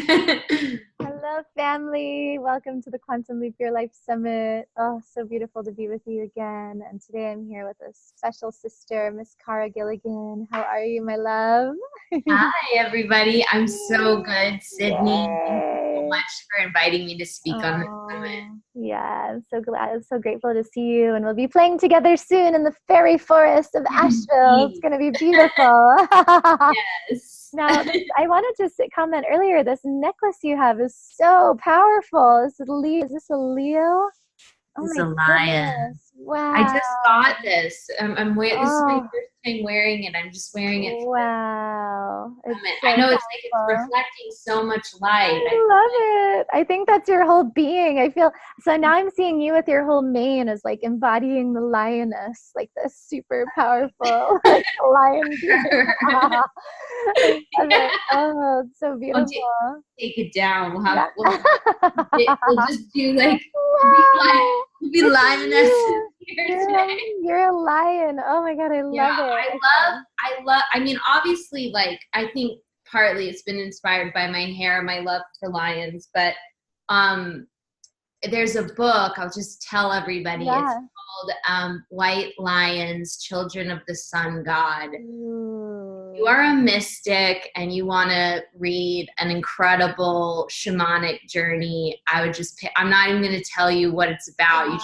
Hello, family. Welcome to the Quantum Leap Your Life Summit. Oh, so beautiful to be with you again. And today I'm here with a special sister, Miss Cara Gilligan. How are you, my love? Hi, everybody. I'm so good, Sydney. Thank you so Yay. much for inviting me to speak on this summit. Oh, yeah. I'm so glad. I'm so grateful to see you. And we'll be playing together soon in the fairy forest of Asheville. It's Indeed. going to be beautiful. Yes. Now, I wanted to comment earlier. This necklace you have is so powerful. Is this a Leo? Oh It's my a lion. goodness! I Wow. just got this. This is my Oh, first time wearing it. I'm just wearing it for the wow! It's summit. I so know it's powerful. reflecting so much light. I I love it. I think that's your whole being. I feel so now I'm seeing you with your whole mane as like embodying the lioness, like this super powerful like lion being. feel I love yeah. it. Oh, it's so Don't beautiful. take it down. Yeah. We'll just do like Wow. we'll be It's lionesses you. here today. You're a lion. Oh my God, I Yeah, love it. I mean, obviously, like, I think partly it's been inspired by my hair, my love for lions, but um, there's a book, I'll just tell everybody, it's Yeah. called White Lions, Children of the Sun God. You Ooh. are a mystic and you want to read an incredible shamanic journey, I would just pick, I'm not even going to tell you what it's about. Wow. You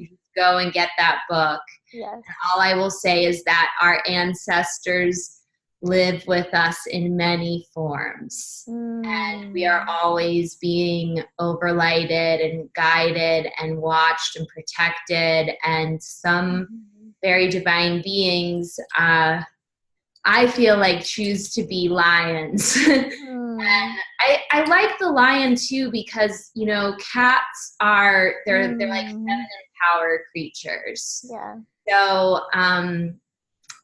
just go and get that book. Yes. All I will say is that our ancestors live with us in many forms. And we are Mm. always being overlighted and guided and watched and protected. And some Mhm. very divine beings, I feel like, choose to be lions. And Mm. I like the lion too because, you know, cats are, they're like Mm. feminine power creatures. Yeah. So,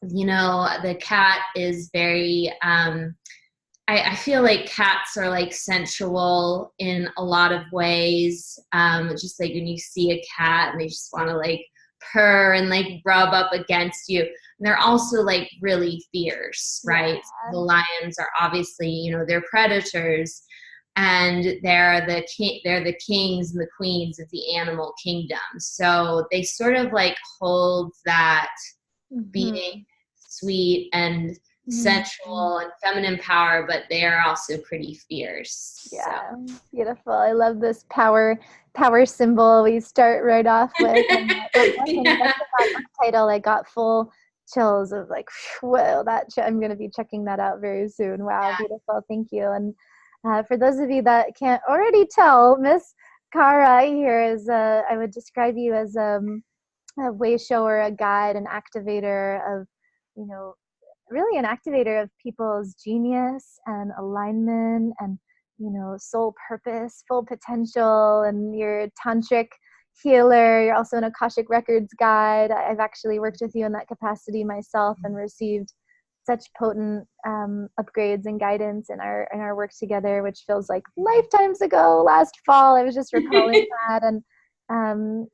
you know, the cat is very, I feel like cats are like sensual in a lot of ways. Just like when you see a cat and they just want to like purr and like rub up against you. And they're also like really fierce, Yeah. right? The lions are obviously, you know, they're predators and they're the kings and the queens of the animal kingdom. So they sort of like hold that being Mhm. sweet and Mhm. sensual and feminine power, but they are also pretty fierce. So Yeah, beautiful. I love this power symbol we start right off with. And that book, when you yeah. mentioned that book title, I got full chills of like, whoa, I'm going to be checking that out very soon. Wow, beautiful. Thank you. And for those of you that can't already tell, Miss Cara here is, I would describe you as a way shower, a guide, an activator of, you know, really an activator of people's genius and alignment and, you know, soul purpose, full potential. And you're a tantric healer. You're also an Akashic Records guide. I've actually worked with you in that capacity myself and received such potent upgrades and guidance in our work together, which feels like lifetimes ago. Last fall, I was just recalling that. And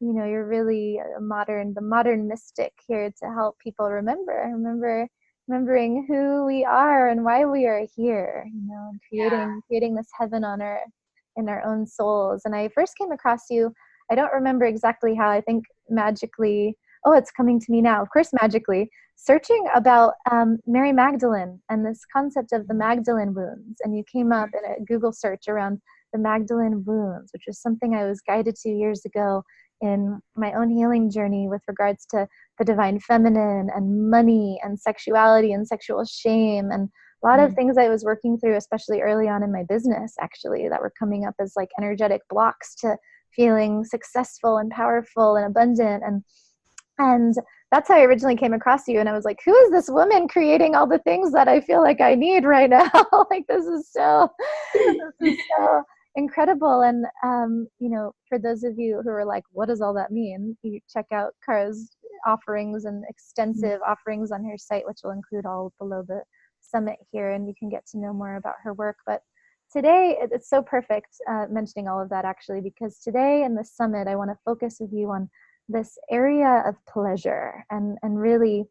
you know, you're really the modern mystic here to help people remembering who we are and why we are here, you know, and creating this heaven on earth in our own souls. And I first came across you, I don't remember exactly how, I think magically, oh, it's coming to me now, of course, magically, searching about Mary Magdalene and this concept of the Magdalene wounds. And you came up in a Google search around the Magdalene wounds, which is something I was guided to years ago in my own healing journey with regards to the divine feminine and money and sexuality and sexual shame and a lot of things I was working through, especially early on in my business, actually, that were coming up as like energetic blocks to feeling successful and powerful and abundant. And that's how I originally came across you. And I was like, who is this woman creating all the things that I feel like I need right now? Like, this is so incredible. And, you know, for those of you who are like, what does all that mean? You check out Kara's offerings and extensive offerings on her site, which will include all below the summit here. And you can get to know more about her work. But today, it's so perfect mentioning all of that, actually, because today in the summit, I want to focus with you on this area of pleasure and really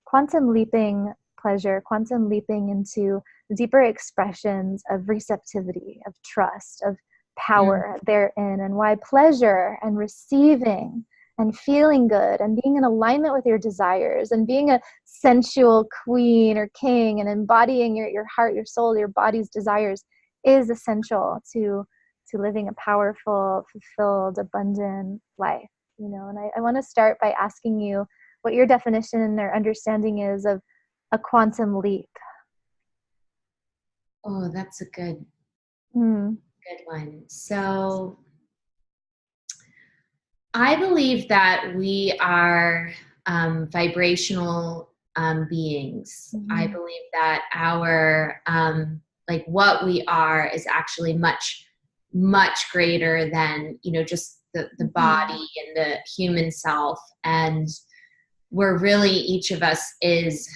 quantum leaping pleasure, quantum leaping into deeper expressions of receptivity, of trust, of power therein, and why pleasure and receiving and feeling good and being in alignment with your desires and being a sensual queen or king and embodying your heart, your soul, your body's desires is essential to living a powerful, fulfilled, abundant life. And I want to start by asking you what your definition or understanding is of a quantum leap. Oh, that's a good one. So I believe that we are vibrational beings. I believe that our like what we are is actually much, much greater than, just the body and the human self. And we're really, each of us is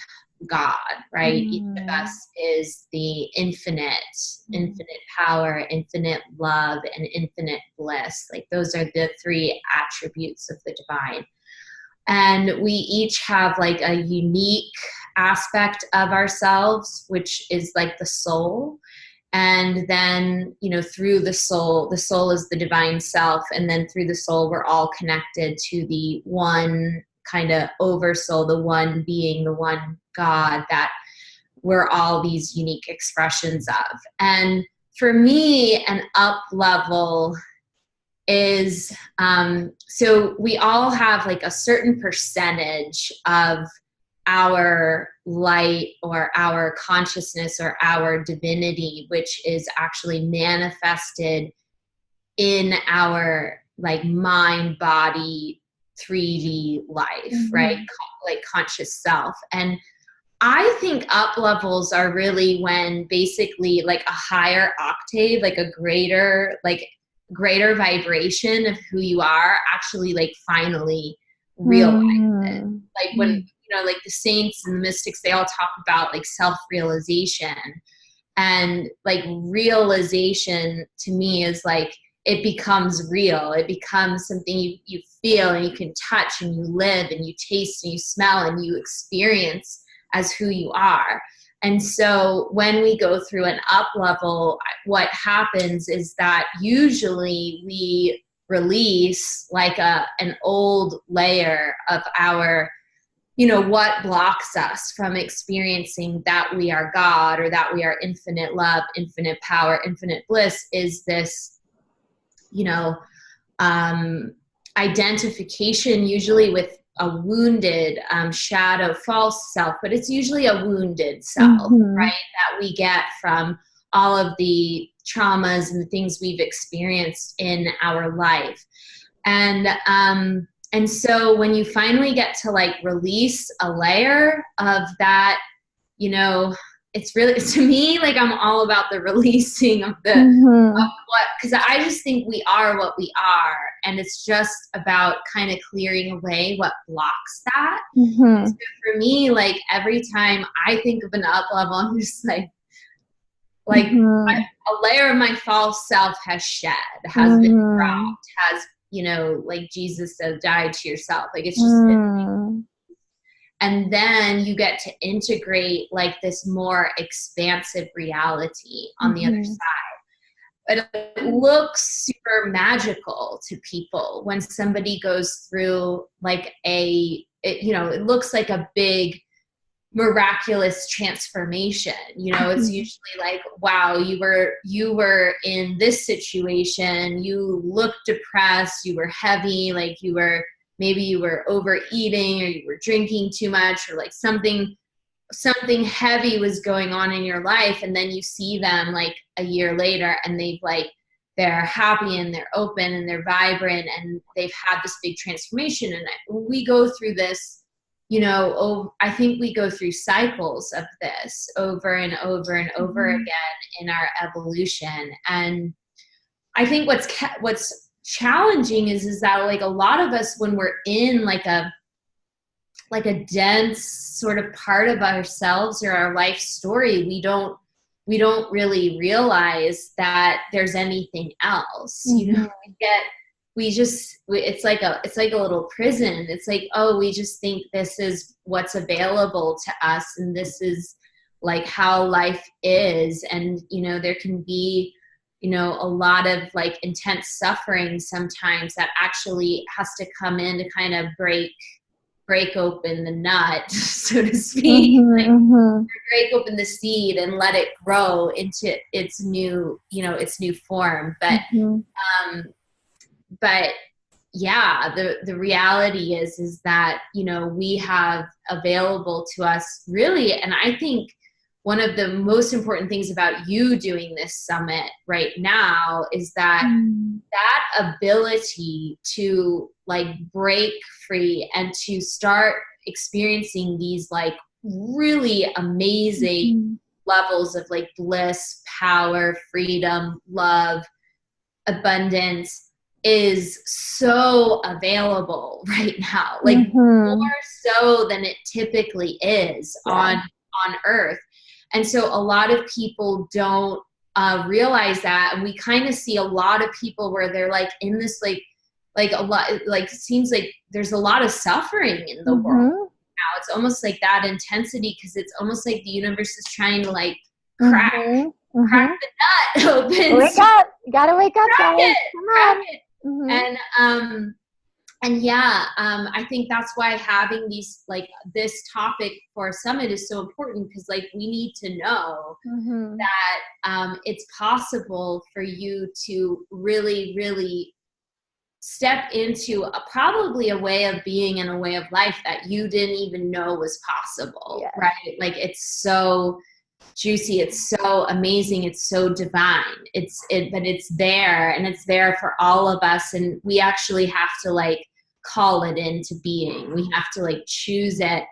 God, right? Each of us is the infinite power, infinite love, and infinite bliss. Like those are the three attributes of the divine. And we each have like a unique aspect of ourselves, which is like the soul. And then, through the soul is the divine self. And then through the soul, we're all connected to the one kind of oversoul, the one being, the one God that we're all these unique expressions of. And for me, an up level is, so we all have like a certain percentage of our light or our consciousness or our divinity, which is actually manifested in our like mind, body, 3D life, right? Like conscious self. And I think up levels are really when basically like a higher octave, like a greater vibration of who you are actually like finally realize it. Like when, like the saints and the mystics, they all talk about like self-realization, and like realization to me is like, it becomes real. It becomes something you feel and you can touch and you live and you taste and you smell and you experience as who you are. And so when we go through an up level, what happens is that usually we release like an old layer of our, what blocks us from experiencing that we are God or that we are infinite love, infinite power, infinite bliss is this, identification usually with a wounded shadow false self, but it's usually a wounded self, right? That we get from all of the traumas and the things we've experienced in our life. And so when you finally get to like release a layer of that, it's really, to me, like I'm all about the releasing of the, of what, because I just think we are what we are. And it's just about kind of clearing away what blocks that. So for me, like every time I think of an up level, I'm just like a layer of my false self has shed, has been dropped, has, like Jesus said, die to yourself. Like it's just been. And then you get to integrate like this more expansive reality on the other side. But it looks super magical to people when somebody goes through like it looks like a big miraculous transformation. It's usually like, wow, you were in this situation, you looked depressed, you were heavy, like maybe you were overeating or you were drinking too much or like something heavy was going on in your life. And then you see them like a year later and they're happy and they're open and they're vibrant and they've had this big transformation. And we go through this, I think we go through cycles of this over and over and over again in our evolution. And I think what's challenging is that like a lot of us, when we're in like a dense sort of part of ourselves or our life story, we don't really realize that there's anything else. We get it's like a little prison. It's like, oh, we just think this is what's available to us, and this is like how life is. And, you know, there can be, you know, a lot of like intense suffering sometimes that actually has to come in to kind of break open the nut, so to speak, like break open the seed and let it grow into its new, you know, its new form. But yeah, the reality is that, you know, we have available to us really, and I think one of the most important things about you doing this summit right now is that that ability to like break free and to start experiencing these like really amazing levels of like bliss, power, freedom, love, abundance is so available right now, like more so than it typically is on earth. And so a lot of people don't realize that. And we kind of see a lot of people where they're like in this, like a lot, like it seems like there's a lot of suffering in the world now. It's almost like that intensity, because it's almost like the universe is trying to like crack the nut open. Wake up! You gotta wake up, guys. Come on. And yeah, I think that's why having these, like this topic for a summit is so important, because like we need to know that it's possible for you to really, really step into probably a way of being and a way of life that you didn't even know was possible, right? Like it's so juicy, it's so amazing, it's so divine, but it's there, and it's there for all of us, and we actually have to like call it into being. We have to like choose it,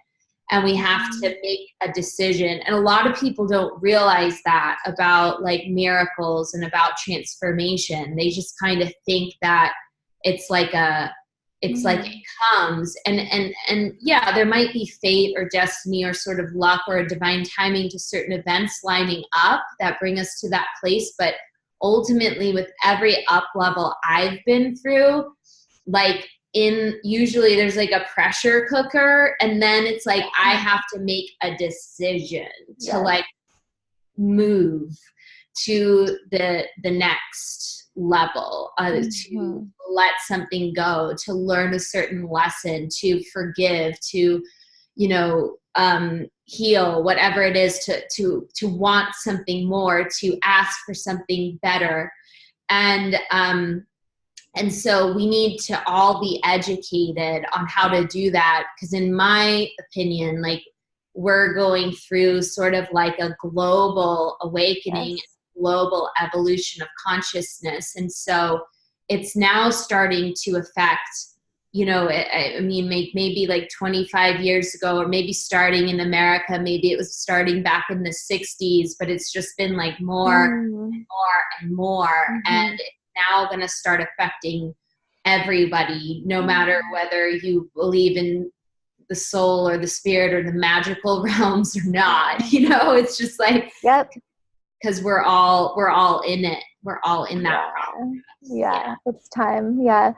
and we have to make a decision. And a lot of people don't realize that about like miracles and about transformation. They just kind of think that it's like like it comes, and yeah, there might be fate or destiny or sort of luck or a divine timing to certain events lining up that bring us to that place. But ultimately, with every up level I've been through, like usually there's like a pressure cooker, and then it's like I have to make a decision to like move to the next level, to let something go, to learn a certain lesson, to forgive, to, you know, heal, whatever it is, to want something more, to ask for something better. And so we need to all be educated on how to do that, because in my opinion, like we're going through sort of like a global awakening, global evolution of consciousness. And so it's now starting to affect, you know, I mean, maybe like 25 years ago, or maybe starting in America, maybe it was starting back in the 60s, but it's just been like more and more and more. And it's now going to start affecting everybody, no matter whether you believe in the soul or the spirit or the magical realms or not. You know, it's just like, because we're all in it. We're all in that process. It's time. I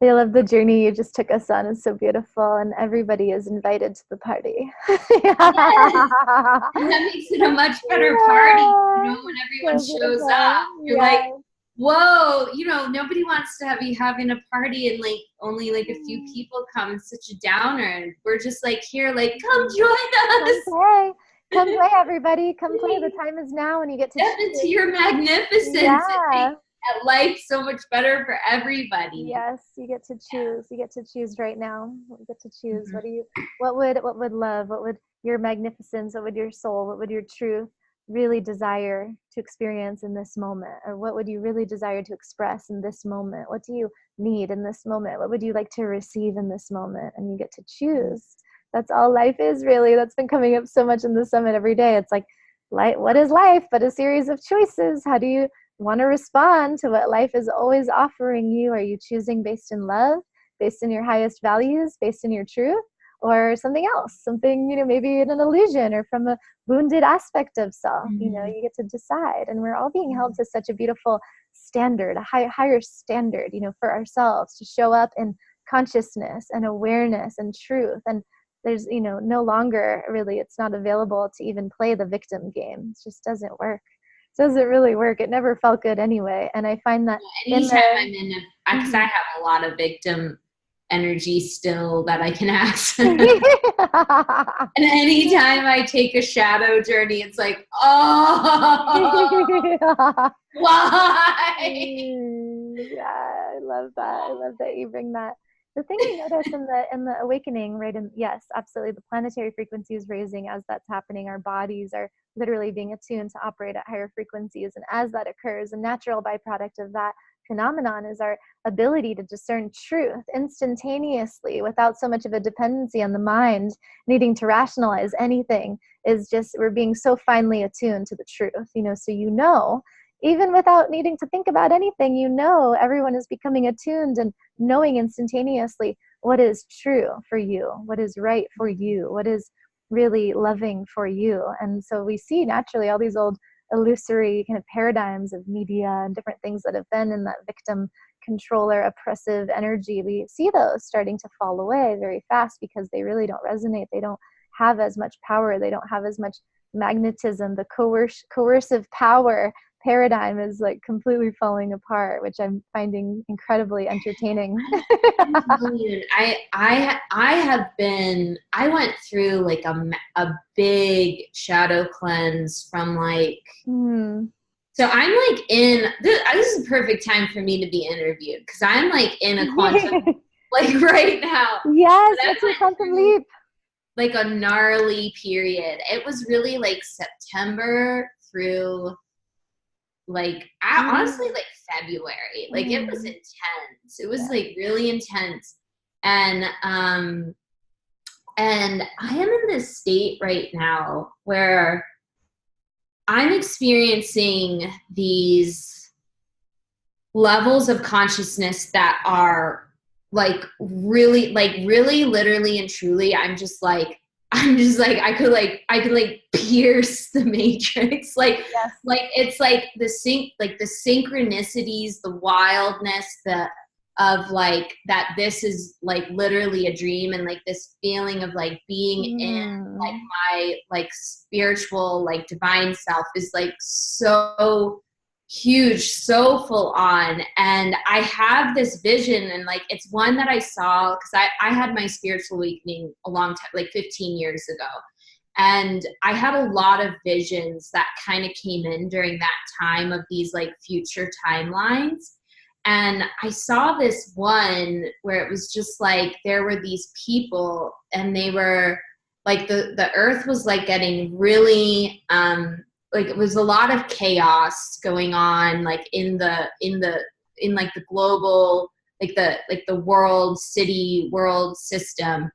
love the journey you just took us on. It's so beautiful, and everybody is invited to the party. Yes. And that makes it a much better party, you know, when everyone shows up. You're like, whoa, you know, nobody wants to be having a party and like only like a few people come. It's such a downer. And we're just like here, like, come join us. Come play, everybody. Come play. The time is now, and you get to step into your magnificence. And make life so much better for everybody. Yes, you get to choose. You get to choose right now. You get to choose. What would love? What would your magnificence? What would your soul? What would your truth really desire to experience in this moment? Or what would you really desire to express in this moment? What do you need in this moment? What would you like to receive in this moment? And you get to choose. That's all life is, really. That's been coming up so much in the summit every day. It's like, what is life but a series of choices? How do you want to respond to what life is always offering you? Are you choosing based in love, based in your highest values, based in your truth? or something else, something, maybe in an illusion or from a wounded aspect of self. You get to decide, and we're all being held to such a beautiful standard, a higher standard, for ourselves to show up in consciousness and awareness and truth. And there's, no longer really, it's not available to even play the victim game. It just doesn't work. It doesn't really work. It never felt good anyway. And I find that anytime I'm in because I have a lot of victim energy still that I can access. And anytime I take a shadow journey, it's like, oh, why? Yeah, I love that. I love that you bring that. The thing you notice in the awakening, right? And yes, absolutely, the planetary frequency is raising as that's happening. Our bodies are literally being attuned to operate at higher frequencies, and as that occurs, a natural byproduct of that phenomenon is our ability to discern truth instantaneously without so much of a dependency on the mind needing to rationalize anything. Is just, we're being so finely attuned to the truth, so even without needing to think about anything, everyone is becoming attuned and knowing instantaneously what is true for you, what is right for you, what is really loving for you. And so we see naturally all these old illusory kind of paradigms of media and different things that have been in that victim, controller, oppressive energy. We see those starting to fall away very fast because they really don't resonate. They don't have as much power. They don't have as much magnetism. The coercive power paradigm is like completely falling apart, which I'm finding incredibly entertaining. I went through like a big shadow cleanse from like, so I'm like this is the perfect time for me to be interviewed because I'm like in a quantum, like right now. Yes, that's a quantum leap. Like a gnarly period. It was really like September through like honestly like February. Like it was intense. It was like really intense. And I am in this state right now where I'm experiencing these levels of consciousness that are like really literally and truly I'm just like I could pierce the matrix. Like it's like the synchronicities, the wildness, of like that this is like literally a dream, and like this feeling of like being in like my like spiritual like divine self is like so huge, so full on. And I have this vision, and like it's one that I saw because I had my spiritual awakening a long time, like 15 years ago, and I had a lot of visions that kind of came in during that time of these like future timelines. And I saw this one where it was just like there were these people, and they were like the earth was like getting really like it was a lot of chaos going on like in like the global like the world system.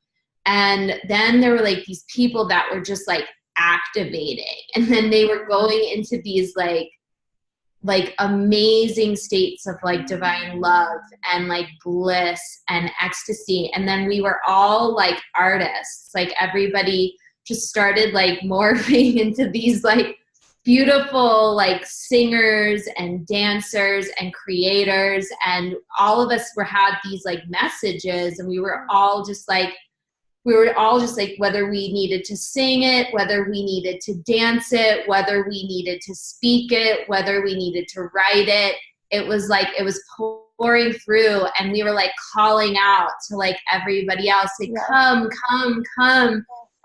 And then there were like these people that were just like activating, and then they were going into these like amazing states of like divine love and like bliss and ecstasy. And then we were all like artists, like everybody just started like morphing into these like beautiful like singers and dancers and creators, and all of us had these like messages, and we were all just like whether we needed to sing it, whether we needed to dance it, whether we needed to speak it, whether we needed to write it. It was like, it was pouring through, and we were like calling out to like everybody else, like, come.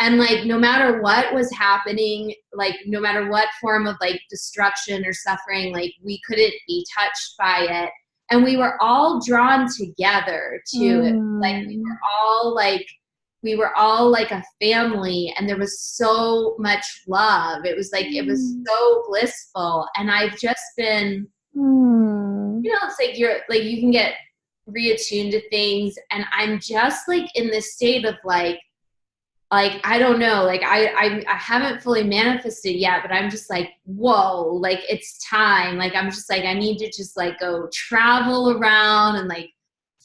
And like, no matter what was happening, like no matter what form of like destruction or suffering, like we couldn't be touched by it. And we were all drawn together to it. Like we were all like a family, and there was so much love. It was like, it was so blissful. And I've just been, it's like you can get reattuned to things. And I'm just like in this state of like, I don't know, like I haven't fully manifested yet, but I'm just like, whoa, like it's time. Like, I'm just like, I need to just like go travel around and like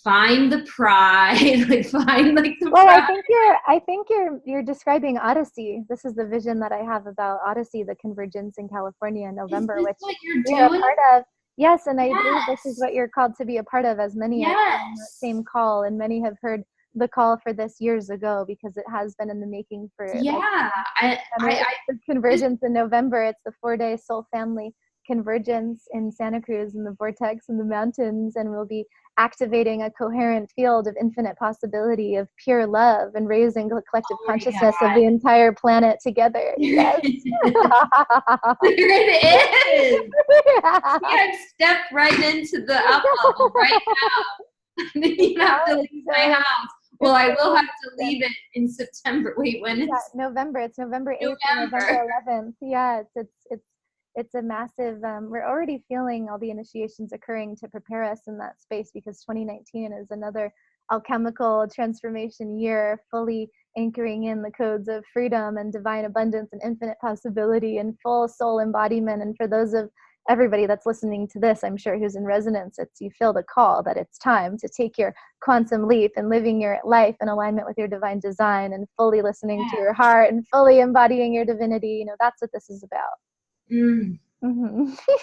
find the pride, like find like the Well, pride. I think you're describing Odyssey. This is the vision that I have about Odyssey, the convergence in California in Is November, this which what you're we are a doing? part of. Yes, and I believe this is Yes. what you're called to be a part of, as many are hearing that Yes. same call, and many have heard the call for this years ago because it has been in the making for like Yeah. I it's the just, convergence in November. It's the 4-day soul family convergence in Santa Cruz in the vortex in the mountains, and we'll be activating a coherent field of infinite possibility of pure love and raising the collective oh my consciousness of the entire planet together. Yes. God. There it is. See, I've stepped right into the up level right now. I didn't even have to leave my house. Well, I will have to leave it in September. Wait, when is November? It's November 8th and November 11th. Yeah, it's a massive, we're already feeling all the initiations occurring to prepare us in that space, because 2019 is another alchemical transformation year, fully anchoring in the codes of freedom and divine abundance and infinite possibility and full soul embodiment. And for those of everybody that's listening to this, I'm sure, who's in resonance, it's, you feel the call that it's time to take your quantum leap and living your life in alignment with your divine design and fully listening to your heart and fully embodying your divinity. You know, that's what this is about. Mm.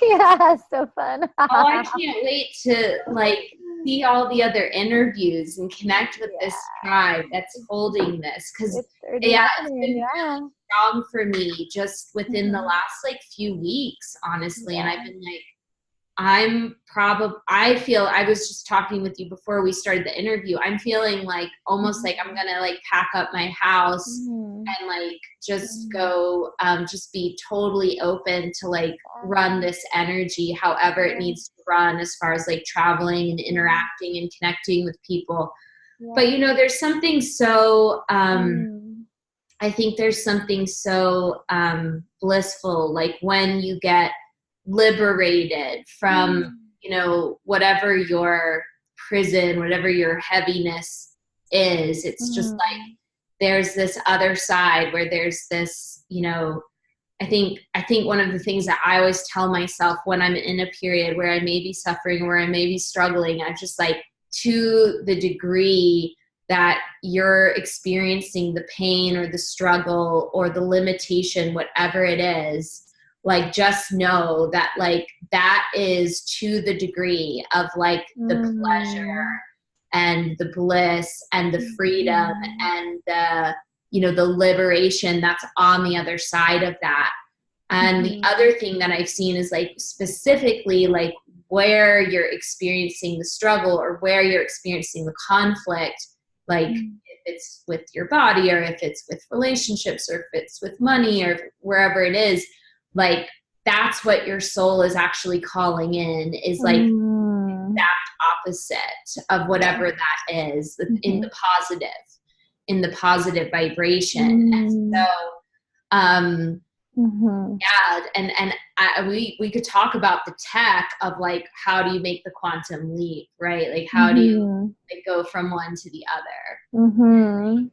Yeah, so fun. Oh, I can't wait to like see all the other interviews and connect with this tribe that's holding this, because yeah, it's been really strong for me just within the last like few weeks, honestly. And I've been like, I feel, I was just talking with you before we started the interview, I'm feeling like almost like I'm gonna like pack up my house and like just go, just be totally open to like run this energy however it needs to run, as far as like traveling and interacting and connecting with people. But you know, there's something so I think there's something so blissful, like when you get liberated from, you know, whatever your prison, whatever your heaviness is. It's just like there's this other side where there's this, you know, I think one of the things that I always tell myself when I'm in a period where I may be suffering, where I may be struggling, I'm just like, to the degree that you're experiencing the pain or the struggle or the limitation, whatever it is, like just know that like that is to the degree of like the pleasure and the bliss and the freedom and the, you know, the liberation that's on the other side of that. And the other thing that I've seen is like specifically like where you're experiencing the struggle or where you're experiencing the conflict, like if it's with your body or if it's with relationships or if it's with money or wherever it is, like that's what your soul is actually calling in, is like the exact opposite of whatever that is, in the positive vibration. And so yeah, and we could talk about the tech of like, how do you make the quantum leap, right? Like how do you like go from one to the other,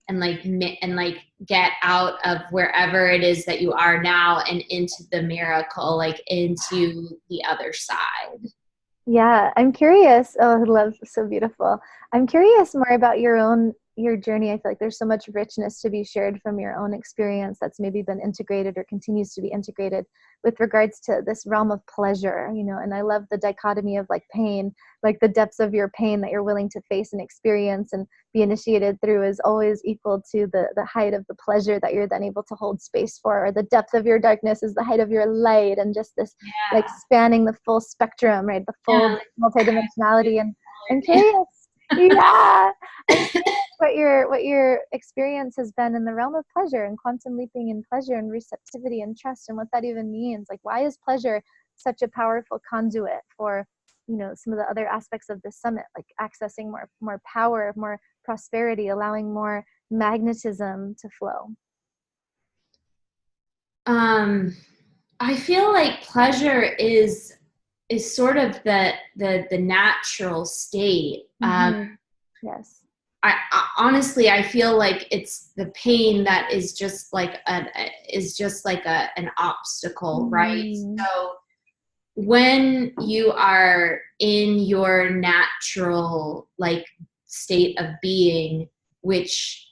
and like get out of wherever it is that you are now and into the miracle, like into the other side. Yeah, I'm curious. Oh, love, so beautiful. I'm curious more about your journey. I feel like there's so much richness to be shared from your own experience that's maybe been integrated or continues to be integrated with regards to this realm of pleasure, you know. And I love the dichotomy of like pain, like the depths of your pain that you're willing to face and experience and be initiated through is always equal to the height of the pleasure that you're then able to hold space for, or the depth of your darkness is the height of your light, and just this like spanning the full spectrum, right? The full multidimensionality. And I'm curious, yeah, I'm curious what your experience has been in the realm of pleasure and quantum leaping and pleasure and receptivity and trust, and what that even means. Like, why is pleasure such a powerful conduit for, you know, some of the other aspects of the summit, like accessing more power, more prosperity, allowing more magnetism to flow? I feel like pleasure is sort of the natural state. Yes. I honestly, I feel like it's the pain that is just like an obstacle, right? So when you are in your natural like state of being, which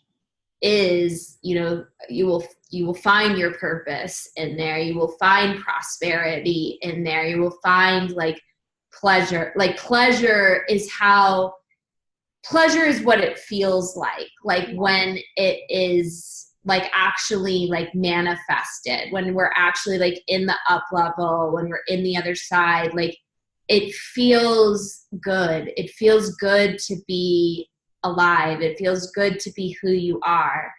is, you will find your purpose in there. You will find prosperity in there. You will find like pleasure. Like pleasure is what it feels like when it is like actually like manifested, when we're actually like in the up level, when we're in the other side, like it feels good. It feels good to be alive. It feels good to be who you are.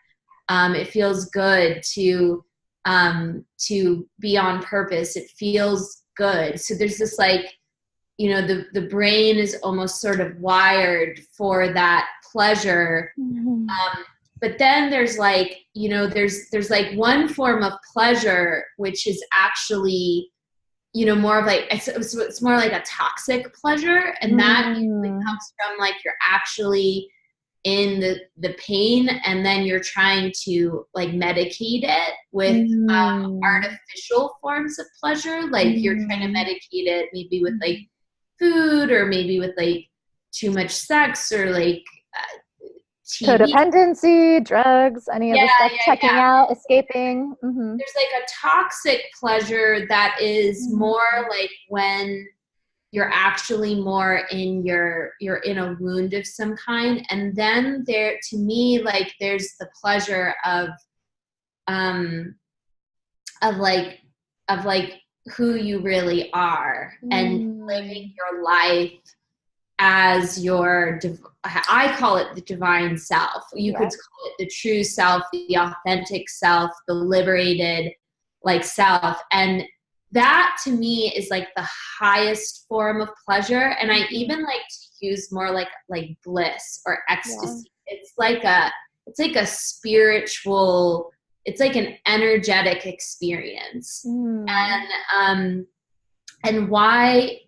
It feels good to be on purpose. It feels good. So there's this like, the brain is almost sort of wired for that pleasure. But then there's like, there's like one form of pleasure, which is actually, more of like, it's more like a toxic pleasure. And that usually comes from like, you're actually in the pain, and then you're trying to like medicate it with artificial forms of pleasure. Like you're trying to medicate it maybe with like food, or maybe with like too much sex, or like TV. Codependency, drugs, any of the stuff, checking out, escaping. There's like a toxic pleasure that is more like when you're actually more in you're in a wound of some kind. And then there, to me, like there's the pleasure of who you really are, and living your life as your, I call it the divine self. You could call it the true self, the authentic self, the liberated like self. And that to me is like the highest form of pleasure. And I even like to use more like bliss or ecstasy. It's like a spiritual, it's like an energetic experience. And why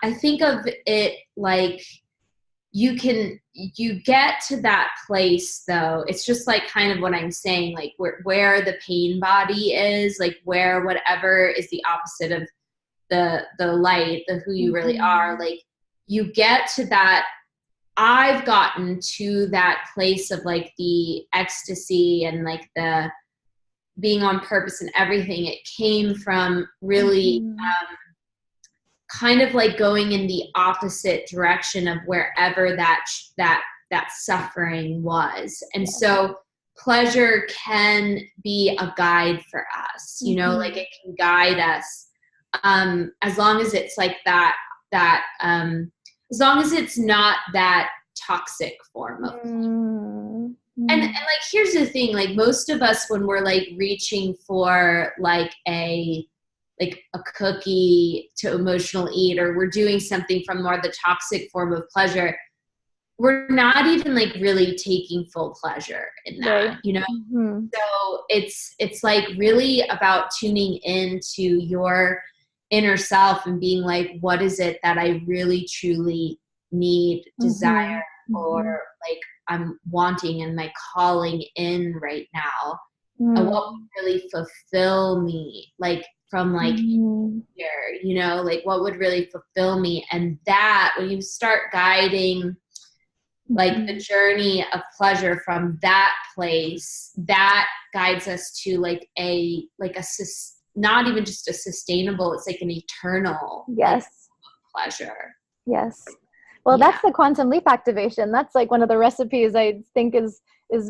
I think of it like you get to that place though. It's just like kind of what I'm saying, like where the pain body is, like where whatever is the opposite of the light, the who you really are, like you get to that. I've gotten to that place of like the ecstasy and like the being on purpose and everything. It came from really kind of like going in the opposite direction of wherever that suffering was. And so pleasure can be a guide for us, like it can guide us, as long as it's like that as long as it's not that toxic form of pleasure. And like here's the thing, like most of us, when we're like reaching for like a cookie to emotional eat, or we're doing something from more the toxic form of pleasure, we're not even like really taking full pleasure in that, So it's like really about tuning into your inner self and being like, what is it that I really truly need, desire, or like I'm wanting and my calling in right now, and what would really fulfill me, like from like here, like what would really fulfill me. And that when you start guiding like the journey of pleasure from that place, that guides us to like not even just a sustainable, it's like an eternal like, pleasure. Well, that's the quantum leap activation. That's like one of the recipes I think is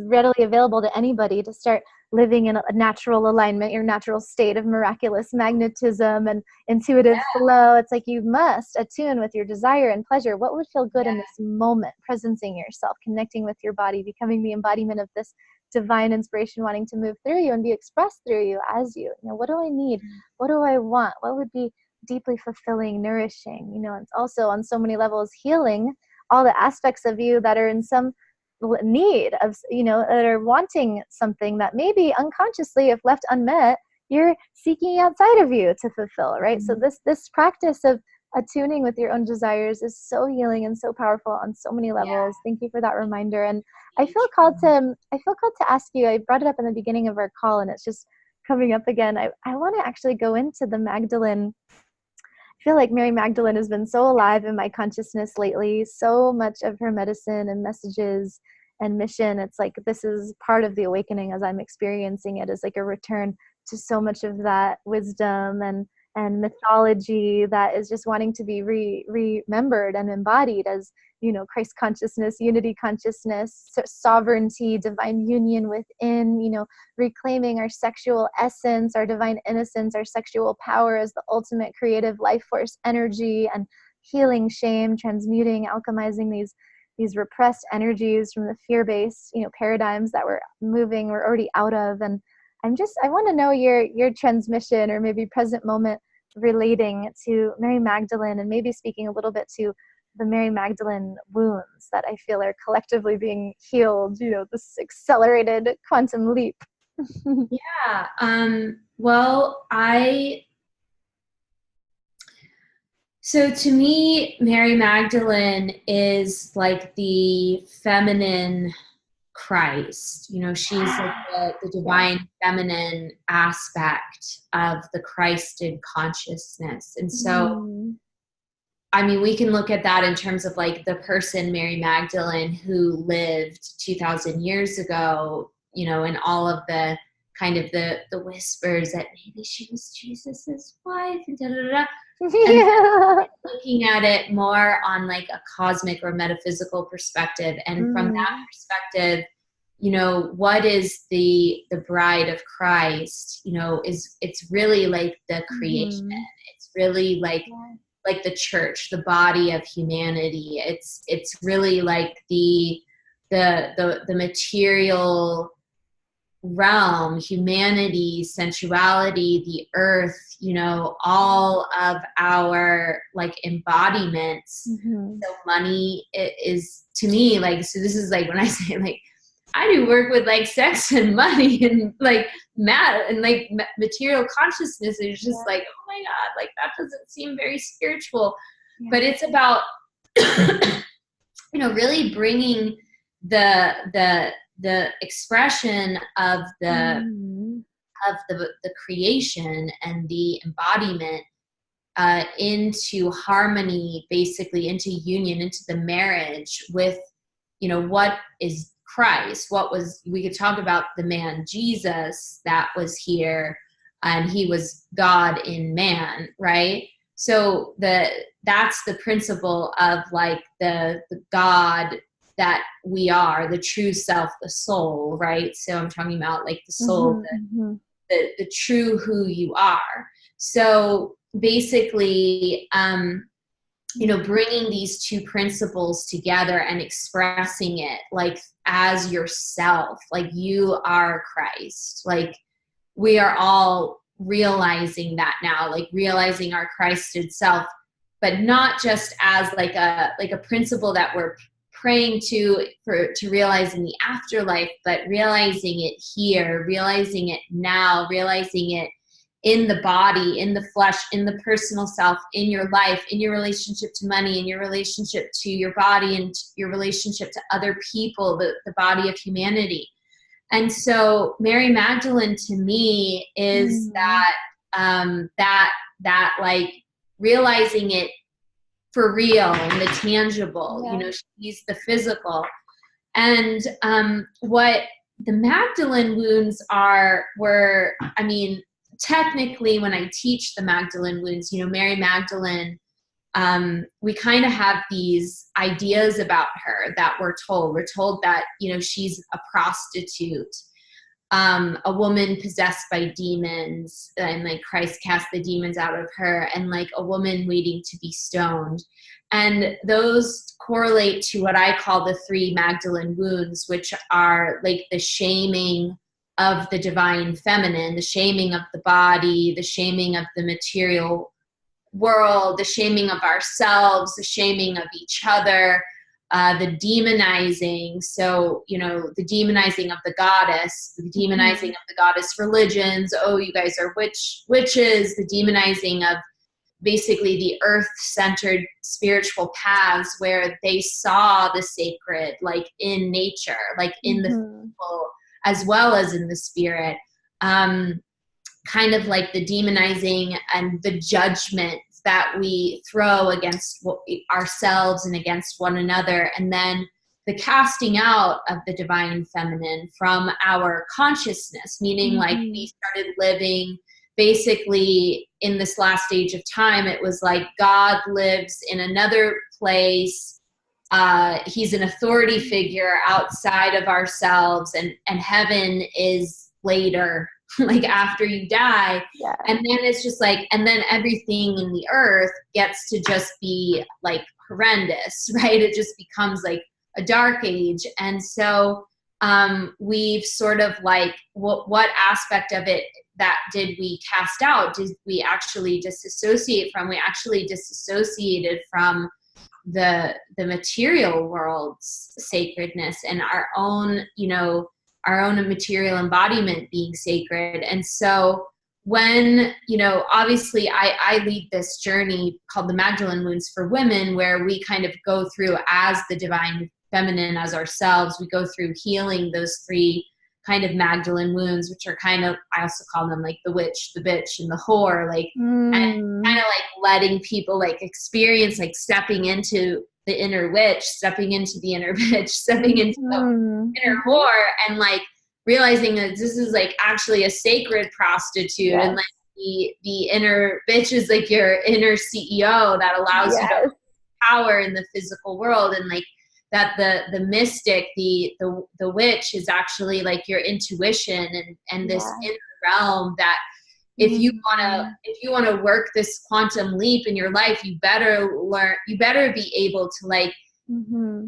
readily available to anybody to start living in a natural alignment, your natural state of miraculous magnetism and intuitive flow. It's like you must attune with your desire and pleasure. What would feel good in this moment? Presencing yourself, connecting with your body, becoming the embodiment of this divine inspiration wanting to move through you and be expressed through you as you. What do I need? What do I want? What would be deeply fulfilling, nourishing? It's also on so many levels healing all the aspects of you that are in some need of, that are wanting something that maybe unconsciously, if left unmet, you're seeking outside of you to fulfill, right? So this practice of attuning with your own desires is so healing and so powerful on so many levels. Thank you for that reminder. And I feel called to ask you, I brought it up in the beginning of our call and it's just coming up again. I want to actually go into the Magdalene feel like Mary Magdalene has been so alive in my consciousness lately. So much of her medicine and messages and mission, it's like this is part of the awakening as I'm experiencing it, is like a return to so much of that wisdom and mythology that is just wanting to be remembered and embodied as, you know, Christ consciousness, unity consciousness, sovereignty, divine union within, you know, reclaiming our sexual essence, our divine innocence, our sexual power as the ultimate creative life force energy, and healing shame, transmuting, alchemizing these repressed energies from the fear-based, you know, paradigms that we're already out of. And I want to know your transmission, or maybe present moment, relating to Mary Magdalene, and maybe speaking a little bit to the Mary Magdalene wounds that I feel are collectively being healed, you know, this accelerated quantum leap. Yeah. Well, so to me, Mary Magdalene is like the feminine Christ. You know, she's like the divine feminine aspect of the Christed consciousness. And so, I mean, we can look at that in terms of like the person, Mary Magdalene, who lived 2,000 years ago, you know, and all of the kind of the whispers that maybe she was Jesus's wife and da da da. And looking at it more on like a cosmic or metaphysical perspective. And from that perspective, you know, what is the bride of Christ, you know, it's really like the creation. It's really like the church, the body of humanity. It's really like the material realm, humanity, sensuality, the earth, you know, all of our like embodiments. So money is to me like, so this is like when I say like I do work with like sex and money and like matter and like material consciousness is just like, oh my God, like that doesn't seem very spiritual. But it's about you know, really bringing the expression of the creation and the embodiment into harmony, basically into union, into the marriage with, you know, what is Christ. We could talk about the man Jesus that was here, and he was God in man, right? So that's the principle of like the God that we are, the true self, the soul, right? So I'm talking about like the soul, the true who you are. So basically, you know, bringing these two principles together and expressing it like as yourself, like you are Christ. Like we are all realizing that now, like realizing our Christed self, but not just as like a principle that we're praying to realize in the afterlife, but realizing it here, realizing it now, realizing it in the body, in the flesh, in the personal self, in your life, in your relationship to money, in your relationship to your body, and your relationship to other people, the body of humanity. And so Mary Magdalene to me is that like realizing it for real and the tangible, you know, she's the physical. And what the Magdalene wounds were, I mean, technically when I teach the Magdalene wounds, you know, Mary Magdalene, we kind of have these ideas about her that we're told. We're told that, you know, she's a prostitute, a woman possessed by demons, and like Christ cast the demons out of her, and like a woman waiting to be stoned. And those correlate to what I call the 3 Magdalene wounds, which are like the shaming of the divine feminine, the shaming of the body, the shaming of the material world, the shaming of ourselves, the shaming of each other, the demonizing. So, you know, the demonizing of the goddess, the demonizing of the goddess religions. Oh, you guys are witches, the demonizing of basically the earth-centered spiritual paths where they saw the sacred, like in nature, like in the physical, as well as in the spirit. Kind of like the demonizing and the judgment that we throw against ourselves and against one another, and then the casting out of the divine feminine from our consciousness, meaning like we started living basically in this last stage of time. It was like God lives in another place. He's an authority figure outside of ourselves, and heaven is later, like after you die. Yeah. And then it's just like, and then everything in the earth gets to just be like horrendous, right? It just becomes like a dark age. And so we've sort of like, what aspect of it that did we cast out? Did we actually disassociate from? We actually disassociated from the material world's sacredness and our own, you know, our own material embodiment being sacred. And so when, you know, obviously I lead this journey called the Magdalene wounds for women, where we kind of go through as the divine feminine, as ourselves, we go through healing those three kind of Magdalene wounds, which are kind of, I also call them like the witch, the bitch, and the whore, like, and kind of like letting people like experience, like stepping into the inner witch, stepping into the inner bitch, stepping into the inner whore, and like realizing that this is like actually a sacred prostitute. And like the inner bitch is like your inner CEO that allows you to have power in the physical world. And like that the mystic, the witch is actually like your intuition and this inner realm that if you want to work this quantum leap in your life, you better be able to like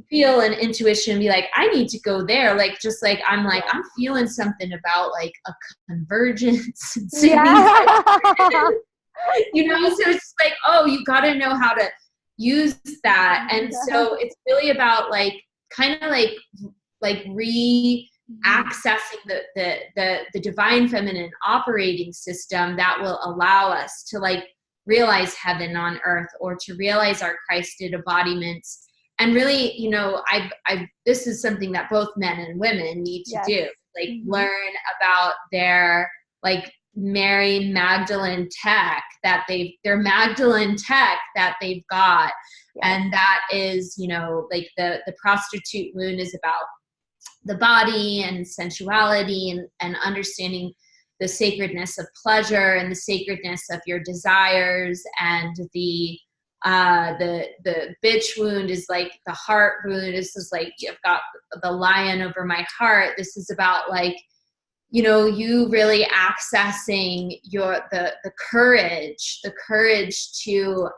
feel an intuition, be like, I need to go there. Like, just like, I'm like, I'm feeling something about like a convergence. You know, so it's like, oh, you got to know how to use that. And so it's really about like kind of like re-accessing the divine feminine operating system that will allow us to like realize heaven on earth, or to realize our Christed embodiments. And really, you know, this is something that both men and women need to do, like learn about their like Mary Magdalene tech their Magdalene tech that they've got. And that is, you know, like the prostitute wound is about the body and sensuality and understanding the sacredness of pleasure and the sacredness of your desires. And the bitch wound is like the heart wound. This is like, you've got the lion over my heart. This is about like, you know, you really accessing the courage to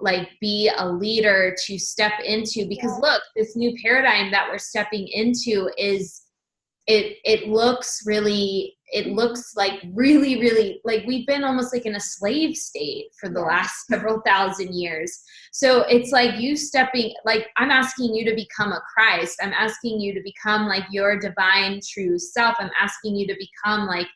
like be a leader, to step into, because look, this new paradigm that we're stepping into is, it looks like really like we've been almost like in a slave state for the last several thousand years. So it's like you stepping, like I'm asking you to become a Christ. I'm asking you to become like your divine true self. I'm asking you to become like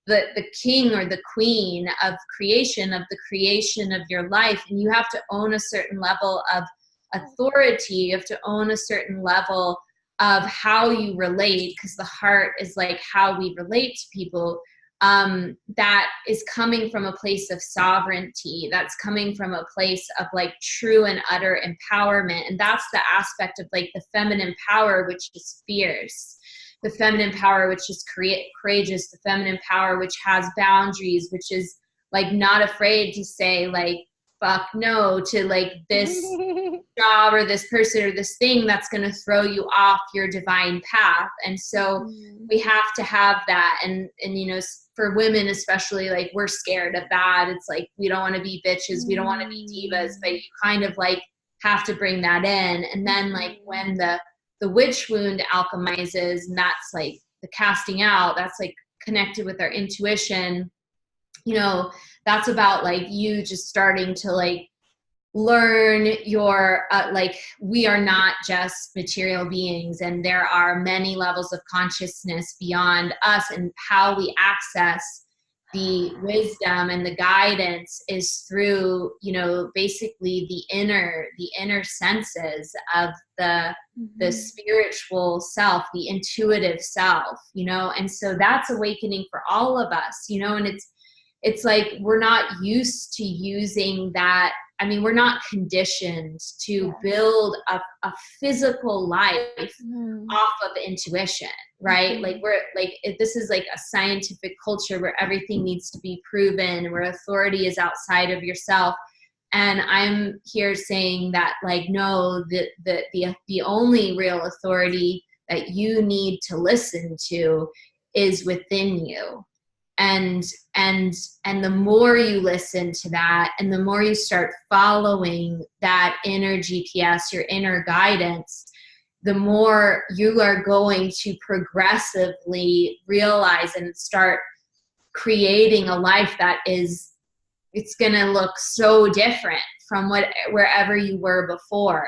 the king or the queen of creation, of the creation of your life. And you have to own a certain level of authority. You have to own a certain level of how you relate, because the heart is like how we relate to people, that is coming from a place of sovereignty, that's coming from a place of like true and utter empowerment. And that's the aspect of like the feminine power, which is fierce, the feminine power which is courageous, the feminine power which has boundaries, which is like not afraid to say like fuck no to like this job or this person or this thing that's going to throw you off your divine path. And so we have to have that. And you know, for women especially, like we're scared of that. It's like we don't want to be bitches, we don't want to be divas, but you kind of like have to bring that in. And then like when the witch wound alchemizes, and that's like the casting out, that's like connected with our intuition, you know, that's about like you just starting to like learn your like we are not just material beings, and there are many levels of consciousness beyond us, and how we access the wisdom and the guidance is through, you know, basically the inner senses of the spiritual self, the intuitive self, you know. And so that's awakening for all of us, you know. And it's like we're not used to using that. I mean, we're not conditioned to build a physical life off of intuition, right? Like we're like, this is like a scientific culture where everything needs to be proven, where authority is outside of yourself. And I'm here saying that, like, no, the only real authority that you need to listen to is within you. And the more you listen to that, and the more you start following that inner GPS, your inner guidance, the more you are going to progressively realize and start creating a life that is, it's going to look so different from wherever you were before.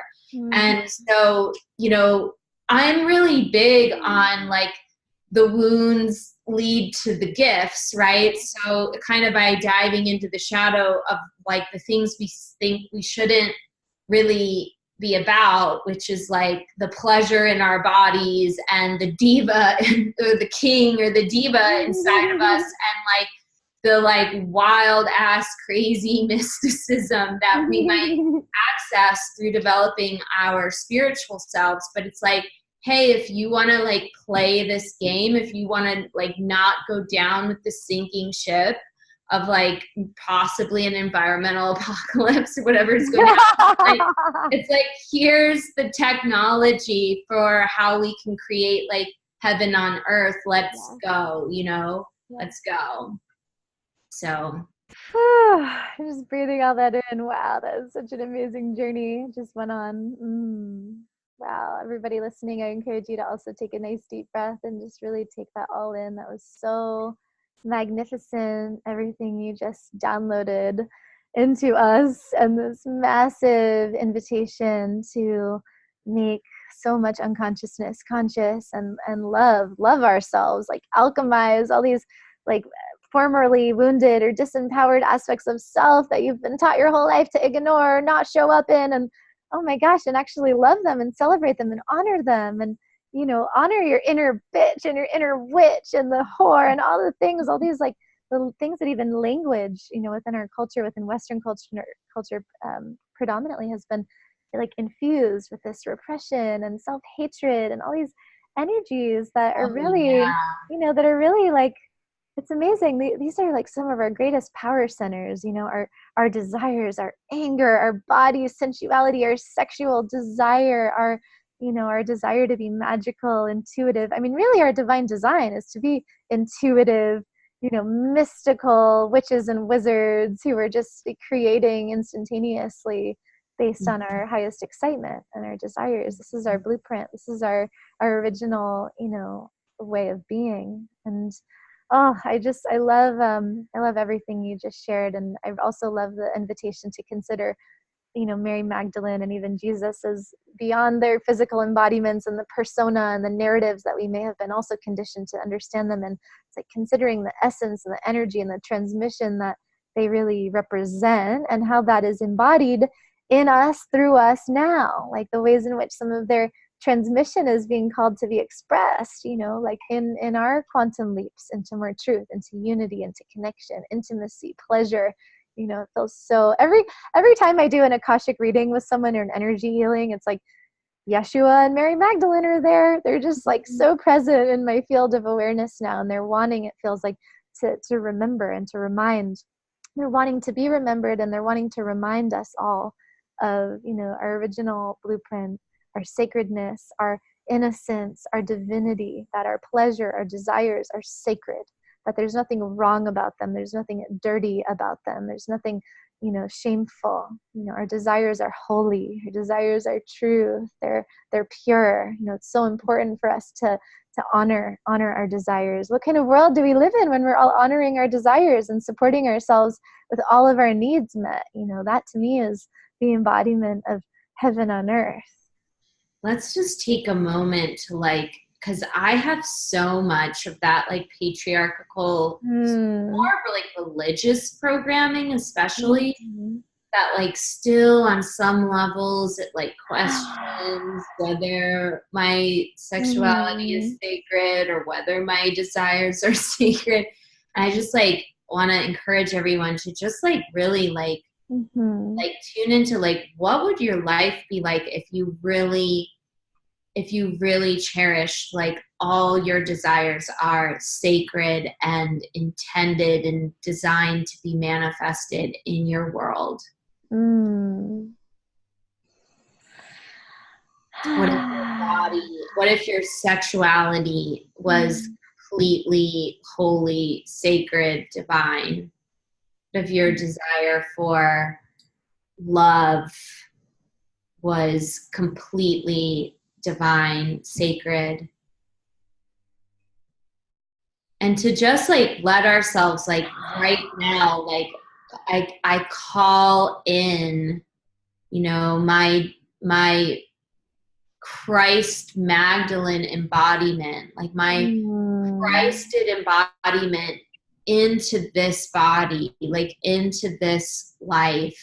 And so, you know, I'm really big on like the wounds lead to the gifts, right? So kind of by diving into the shadow of like the things we think we shouldn't really be about, which is like the pleasure in our bodies and the diva or the king or the diva inside of us, and like the like wild ass crazy mysticism that we might access through developing our spiritual selves. But it's like, hey, if you want to like play this game, if you want to like not go down with the sinking ship of like possibly an environmental apocalypse or whatever is going on, like, it's like, here's the technology for how we can create like heaven on earth. Let's go, you know, let's go. So just breathing all that in. Wow, that is such an amazing journey. Just went on. Wow, everybody listening, I encourage you to also take a nice deep breath and just really take that all in. That was so magnificent, everything you just downloaded into us, and this massive invitation to make so much unconsciousness conscious, and love ourselves, like alchemize all these like formerly wounded or disempowered aspects of self that you've been taught your whole life to ignore, not show up in, and oh my gosh, and actually love them and celebrate them and honor them, and, you know, honor your inner bitch and your inner witch and the whore and all the things, all these like little things that even language, you know, within our culture, within Western culture predominantly has been like infused with this repression and self-hatred and all these energies that are really, you know, that are really like, it's amazing. These are like some of our greatest power centers, you know, our desires, our anger, our body, sensuality, our sexual desire, our, you know, our desire to be magical, intuitive. I mean, really our divine design is to be intuitive, you know, mystical witches and wizards who are just creating instantaneously based on our highest excitement and our desires. This is our blueprint. This is our original, you know, way of being. And I love everything you just shared. And I also love the invitation to consider, you know, Mary Magdalene and even Jesus as beyond their physical embodiments and the persona and the narratives that we may have been also conditioned to understand them. And it's like considering the essence and the energy and the transmission that they really represent, and how that is embodied in us, through us now, like the ways in which some of their transmission is being called to be expressed, you know, like in our quantum leaps into more truth, into unity, into connection, intimacy, pleasure. You know, it feels so, every time I do an Akashic reading with someone or an energy healing, it's like Yeshua and Mary Magdalene are there. They're just like so present in my field of awareness now, and they're wanting, it feels like, to remember and to remind. They're wanting to be remembered, and they're wanting to remind us all of, you know, our original blueprint, our sacredness, our innocence, our divinity, that our pleasure, our desires are sacred, that there's nothing wrong about them. There's nothing dirty about them. There's nothing, you know, shameful. You know, our desires are holy. Our desires are truth. They're pure. You know, it's so important for us to honor our desires. What kind of world do we live in when we're all honoring our desires and supporting ourselves with all of our needs met? You know, that to me is the embodiment of heaven on earth. Let's just take a moment to like, because I have so much of that like patriarchal, more like religious programming, especially that like still on some levels it like questions whether my sexuality is sacred or whether my desires are sacred. And I just like, want to encourage everyone to just like really like Mm-hmm. tune into like what would your life be like if you really cherished like all your desires are sacred and intended and designed to be manifested in your world. Mm. What if your body, what if your sexuality was completely holy, sacred, divine? What if your desire for love was completely divine, sacred? And to just like let ourselves like right now, like I call in, you know, my Christ Magdalene embodiment, like my Christed embodiment into this body, like into this life.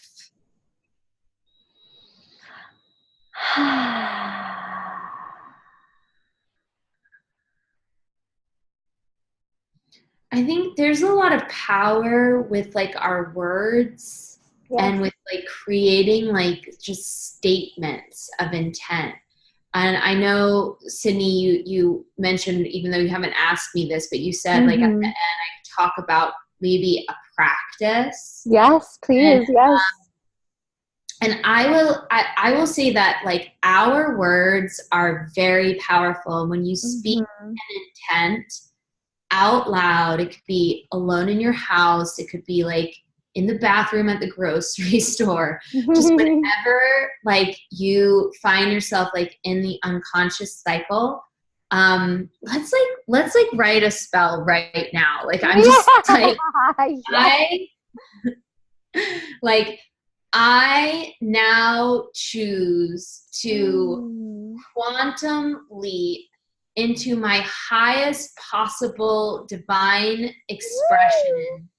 I think there's a lot of power with like our words and Yes. with like creating like just statements of intent. And I know, Sydney, you mentioned, even though you haven't asked me this, but you said like at the end I could talk about maybe a practice. Yes, And please. Yes. and I will say that like our words are very powerful. When you speak an intent out loud, it could be alone in your house, it could be like in the bathroom at the grocery store, just whenever like you find yourself like in the unconscious cycle, let's like write a spell right now. Like I'm just like like I now choose to quantum leap into my highest possible divine expression,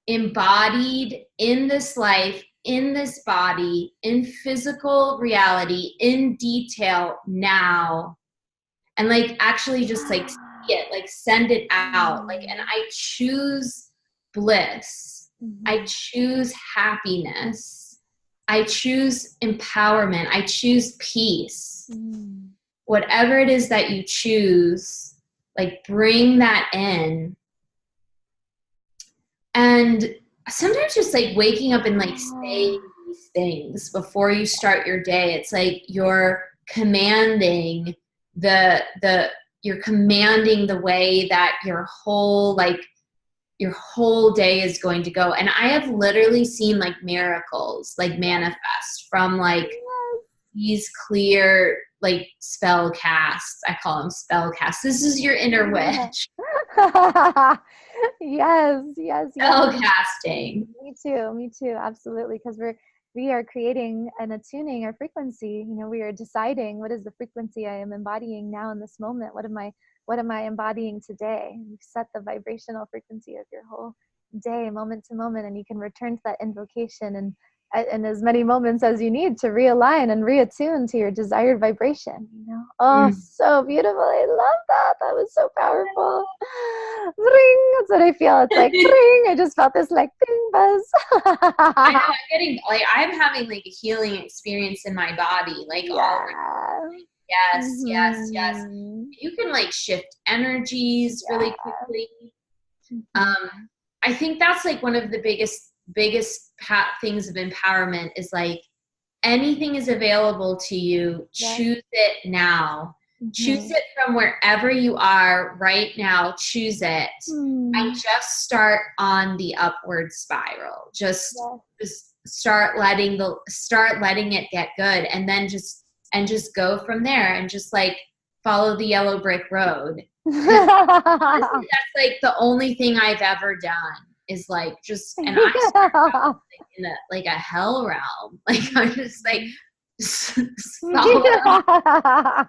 embodied in this life, in this body, in physical reality, in detail now. And like actually just like see it, like send it out. Like, and I choose bliss. I choose happiness. I choose empowerment. I choose peace. Whatever it is that you choose, like bring that in. And sometimes just like waking up and like saying these things before you start your day, it's like you're commanding you're commanding the way that your whole day is going to go. And I have literally seen like miracles like manifest from like these clear like spell casts. I call them spell casts. This is your inner witch. Yes, yes, Spell yes. casting. Me too, absolutely. Because we are creating and attuning our frequency. You know, we are deciding what is the frequency I am embodying now in this moment. What am I embodying today? You set the vibrational frequency of your whole day, moment to moment, and you can return to that invocation and in as many moments as you need to realign and reattune to your desired vibration, you know. Oh, so beautiful. I love that. That was so powerful. Ring. That's what I feel. It's like ring. I just felt this like ping buzz. I know, I'm having like a healing experience in my body, like all yes, yes, yes. You can like shift energies really quickly. I think that's like one of the biggest things of empowerment is like anything is available to you. Choose it now. Choose it from wherever you are right now. Choose it and just start on the upward spiral. Just start letting it get good, and then just go from there, and just like follow the yellow brick road. Honestly, that's like the only thing I've ever done is like just, and I started off like in a hell realm. Like I'm just like follow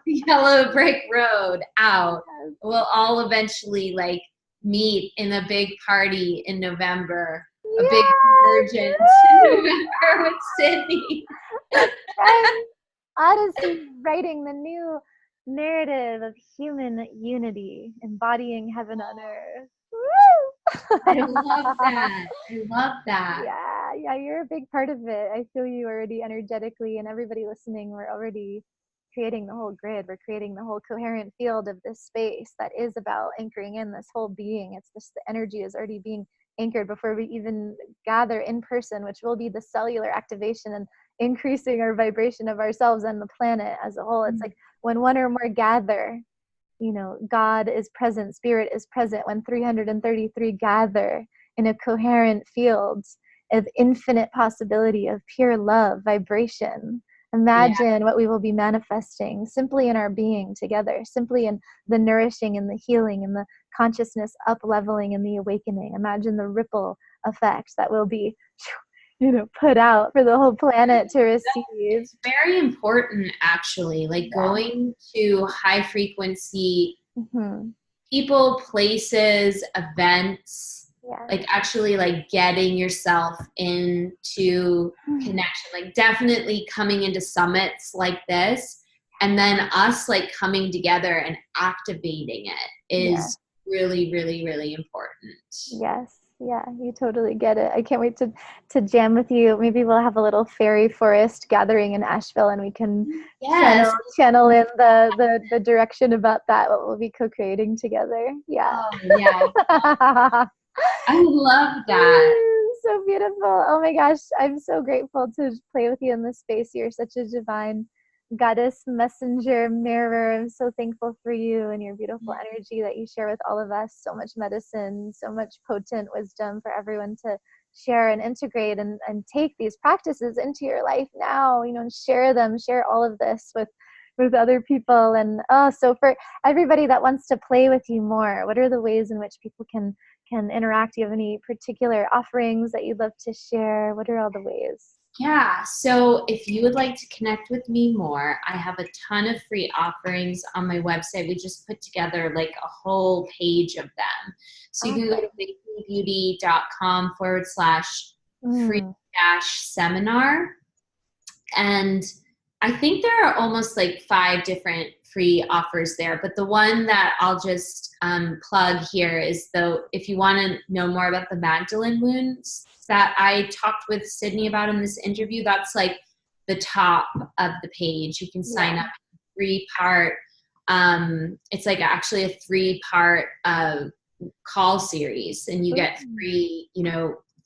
the yellow brick road out. We'll all eventually like meet in a big party in November. A big convergence in November with Sydney. Odyssey, writing the new narrative of human unity, embodying heaven on earth. I love that. I love that. Yeah, yeah, you're a big part of it. I feel you already energetically, and everybody listening, we're already creating the whole grid. We're creating the whole coherent field of this space that is about anchoring in this whole being. It's just the energy is already being anchored before we even gather in person, which will be the cellular activation and increasing our vibration of ourselves and the planet as a whole. It's like when one or more gather, God is present, spirit is present. When 333 gather in a coherent field of infinite possibility of pure love, vibration, imagine what we will be manifesting simply in our being together, simply in the nourishing and the healing and the consciousness up leveling and the awakening. Imagine the ripple effect that will be put out for the whole planet to receive. It's very important, actually, like going to high frequency people, places, events, like actually like getting yourself into connection, like definitely coming into summits like this, and then us like coming together and activating it is really, really, really important. Yes. Yeah, you totally get it. I can't wait to jam with you. Maybe we'll have a little fairy forest gathering in Asheville, and we can channel in the direction about that, what we'll be co-creating together. Yeah. Oh, yeah. I love that. So beautiful. Oh my gosh, I'm so grateful to play with you in this space. You're such a divine goddess, messenger, mirror. I'm so thankful for you and your beautiful energy that you share with all of us. So much medicine, so much potent wisdom for everyone to share and integrate and take these practices into your life now, and share them, share all of this with other people. And so for everybody that wants to play with you more, what are the ways in which people can interact? Do you have any particular offerings that you'd love to share? What are all the ways? Yeah, so if you would like to connect with me more, I have a ton of free offerings on my website. We just put together like a whole page of them. So you can go to vickybeauty.com/free-seminar. And I think there are almost like 5 different free offers there, but the one that I'll just plug here is if you want to know more about the Magdalene wounds that I talked with Sydney about in this interview, that's like the top of the page. You can sign up 3-part. It's like actually a 3-part call series, and you get 3,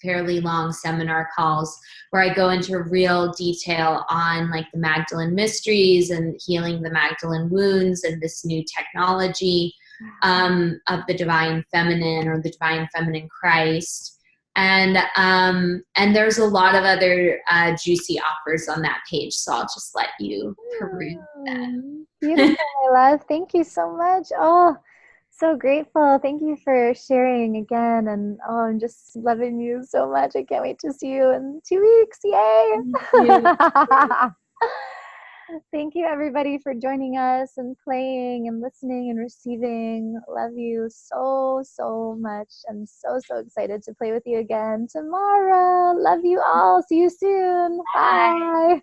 fairly long seminar calls where I go into real detail on like the Magdalene mysteries and healing the Magdalene wounds and this new technology of the divine feminine or the divine feminine Christ. And there's a lot of other juicy offers on that page, so I'll just let you peruse that. Beautiful, my love. Thank you so much. Oh, so grateful. Thank you for sharing again. And I'm just loving you so much. I can't wait to see you in 2 weeks. Yay! Thank you, everybody, for joining us and playing and listening and receiving. Love you so, so much. I'm so, so excited to play with you again tomorrow. Love you all. See you soon. Bye.